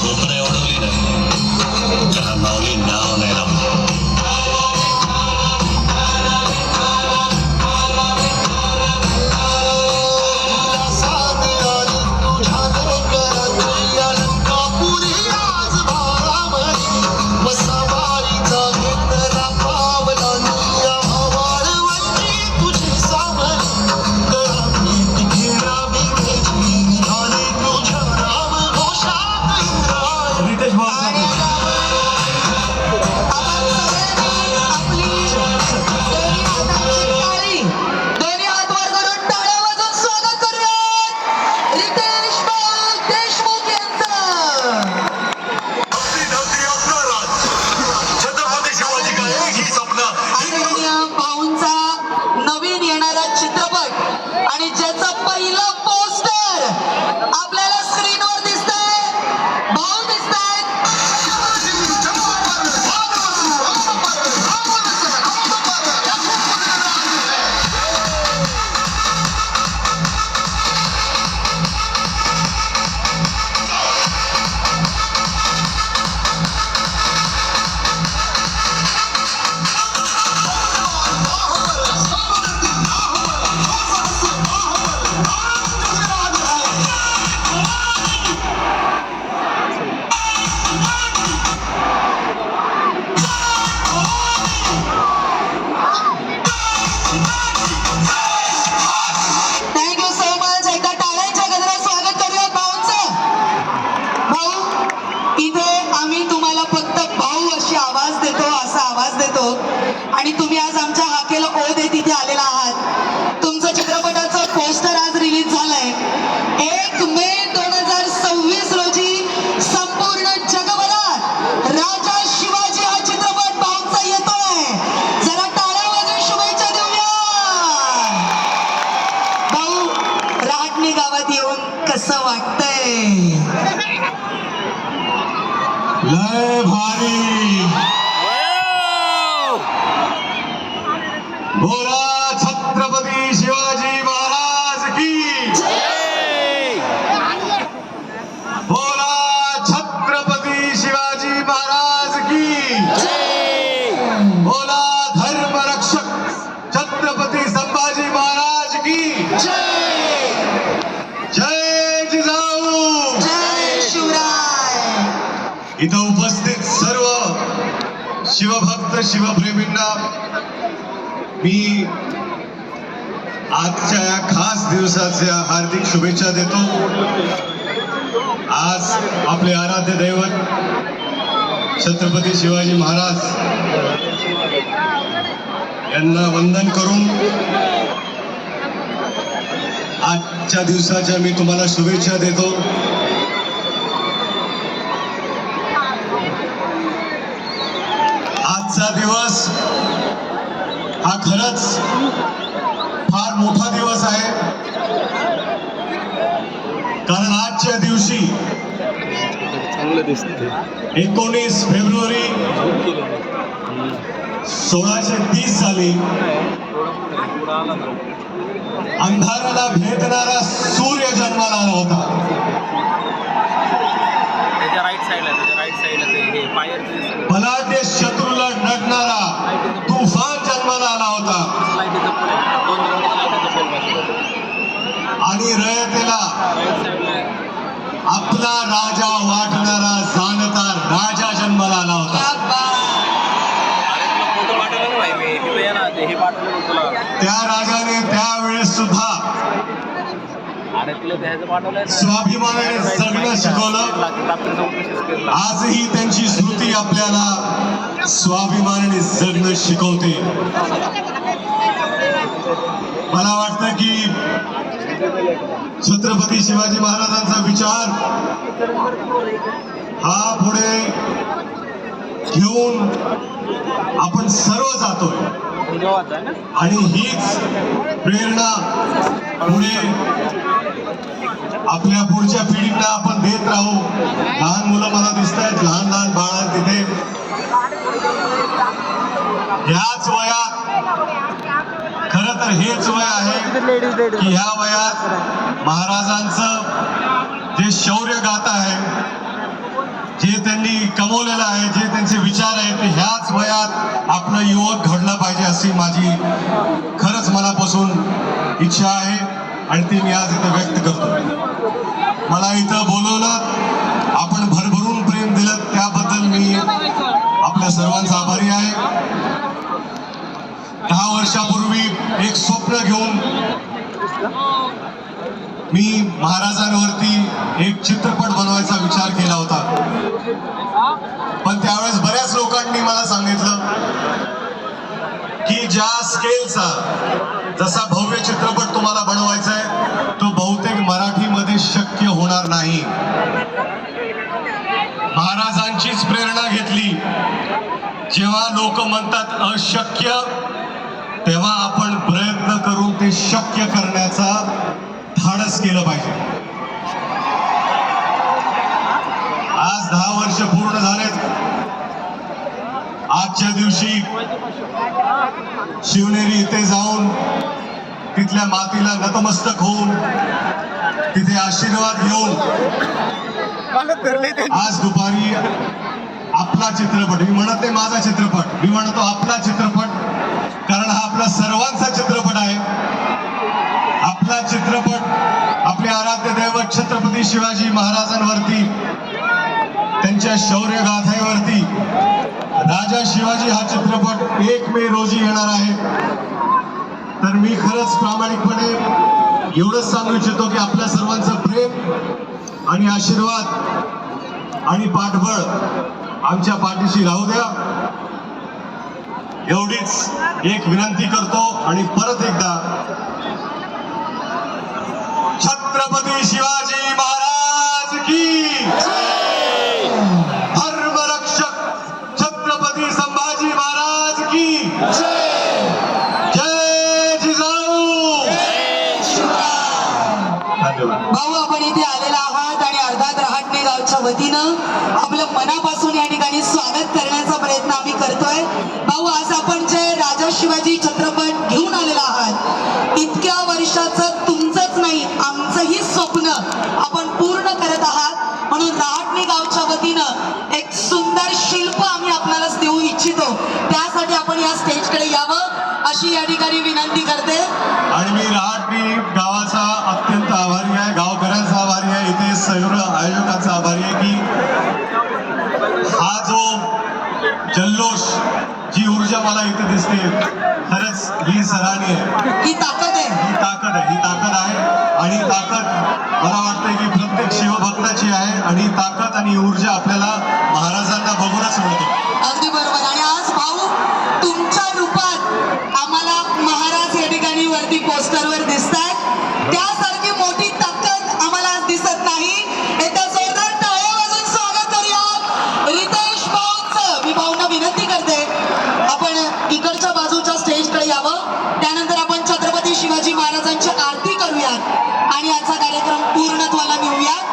कोपरे ओढवली नाही त्याला माऊली नाव नाही लावलं. आणि तुम्ही आज आमच्या हाकेला ओ दे तिथे आलेला आहात. तुमचं चित्रपटाचं पोस्टर आज रिलीज झालंय. 1 मे 2026 रोजी संपूर्ण जगभरात राजा शिवाजी हा चित्रपट भाऊंचा येतोय. जरा टाळ्या वाजवून शुभेच्छा देऊया. भाऊ, रहाटणी गावात येऊन कसं वाटतंय? लय भारी. बोला छत्रपती शिवाजी महाराज की जय. बोला छत्रपती शिवाजी महाराज की जय. बोला धर्मरक्षक छत्रपती संभाजी महाराज की जय. जय जिजाऊ. जय शिवराय. इथं उपस्थित सर्व शिवभक्त शिवप्रेमींना मी आजच्या या खास दिवसाच्या हार्दिक शुभेच्छा देतो. आज आपले आराध्य दैवत छत्रपती शिवाजी महाराज यांना वंदन करून आजच्या दिवसाच्या मी तुम्हाला शुभेच्छा देतो. आजचा दिवस हा खरंच फार मोठा दिवस आहे. कारण आजच्या दिवशी 19 फेब्रुवारी 1630 साली अंधाराला भेदणारा सूर्य जन्माला आला होता. बलाढ्य शत्रूला नडणारा तुफान जन्माला आला होता. आणि रयतेला आपला राजा वाटणारा जाणता राजा जन्माला आला होता. त्या राजाने त्यावेळेस सुद्धा स्वाभिमानाने जगणं शिकवलं. आजही त्यांची स्मृती आपल्याला स्वाभिमानाने जगणं शिकवते. मला वाटतं की छत्रपती शिवाजी महाराजांचा विचार हा पुढे घेऊन आपण सर्व जातोय. आणि हीच प्रेरणा पुढे आपल्या पुढच्या पिढींना आपण देत राहू. लहान मुलं मला दिसत आहेत, लहान लहान बाळ तिथे. ह्याच वयात खर तर हेच वय आहे की ह्या वयात महाराजांचं जे शौर्य गाथा आहे जे त्यांनी कमवलेलं आहे, जे त्यांचे विचार आहेत, ते ह्याच वयात आपलं युवक घडलं पाहिजे अशी माझी खरंच मनापासून इच्छा आहे आणि ती मी आज इथं व्यक्त करतो. मला इथं बोलवलं, आपण भरभरून प्रेम दिलं त्याबद्दल मी आपल्या सर्वांचा आभारी आहे. 10 वर्षापूर्वी एक स्वप्न घेऊन मी महाराजांवरती एक चित्रपट बनवायचा विचार केला होता. पण त्यावेळेस बऱ्याच लोकांनी मला सांगितलं की ज्या स्केलचा जसा भव्य चित्रपट तुम्हाला बनवायचा आहे तो बहुतेक मराठीमध्ये शक्य होणार नाही. महाराजांचीच प्रेरणा घेतली. जेव्हा लोक म्हणतात अशक्य, तेव्हा आपण प्रयत्न करून ते शक्य करण्याचा धाडस केलं पाहिजे. आज 10 वर्ष पूर्ण झालेत. आजच्या दिवशी शिवनेरी इथे जाऊन तिथल्या मातीला नतमस्तक होऊन तिथे आशीर्वाद घेऊन आज दुपारी आपला चित्रपट, मी म्हणत नाही माझा चित्रपट, मी म्हणतो आपला चित्रपट, कारण हा आपला सर्वांचा चित्रपट आहे. आपला चित्रपट आपले आराध्य दैवत छत्रपती शिवाजी महाराजांवरती, त्यांच्या शौर्य गाथेवरती राजा शिवाजी हा चित्रपट 1 मे रोजी येणार आहे. तर मी खरंच प्रामाणिकपणे एवढंच सांगू इच्छितो की आपल्या सर्वांचं प्रेम आणि आशीर्वाद आणि पाठबळ आमच्या पाठीशी राहू द्या, एवढीच एक विनंती करतो. आणि परत एकदा छत्रपती शिवाजी महाराज की धर्मरक्षक छत्रपती संभाजी महाराज की जय जिजाऊ. धन्यवाद. भाऊ, आपण इथे आलेला आहात आणि अर्धात रहाटणे गावच्या वतीनं आपलं मनापासून या ठिकाणी स्वागत करण्याचा प्रयत्न आम्ही करतोय. भाऊ, आज आपण जे राजा शिवाजी चित्रपट घेऊन आलेला आहात, इतक्या वर्षाचं तुमचंच नाही आमचंही स्वप्न आपण पूर्ण करत आहात. म्हणून रहाटणे गावच्या वतीनं एक सुंदर शिल्प आम्ही आपल्याला देऊ इच्छितो. त्यासाठी आपण या स्टेजकडे यावं अशी या ठिकाणी विनंती करते. आणि मी रहाटणी गावाचा अत्यंत आभारी आहे, गावकऱ्यांचा आभारी आहे, इथे सर्व आयोजकांचा आभारी आहे की हा जो जल्लोष, जी ऊर्जा मला इथे दिसते, खरंच ही सराहनीय आहे. ही ताकद आहे. ही ताकद आहे, ही ताकद आहे. आणि ताकद मला वाटतं की प्रत्येक शिवभक्ताची आहे. आणि ताकद आणि ऊर्जा आपल्याला महाराजांना बघूनच मिळते. अगदी बरोबर. आणि आज भाऊ तुमच्या रूपात आम्हाला महाराज या ठिकाणी वरती पोस्टरवर दिसतात. त्यासारखी मोठी ताकद आम्हाला आज दिसत नाही. एकदा जोरदार टाळ्या वाजवून स्वागत करूया रितेश भाऊंचं. मी भाऊंना विनंती करते आपण इकडच्या बाजूच्या स्टेजकडे यावं. त्यानंतर आपण छत्रपती शिवाजी महाराजांची आरती करूयात आणि आजचा कार्यक्रम पूर्णत्वाला नेऊयात.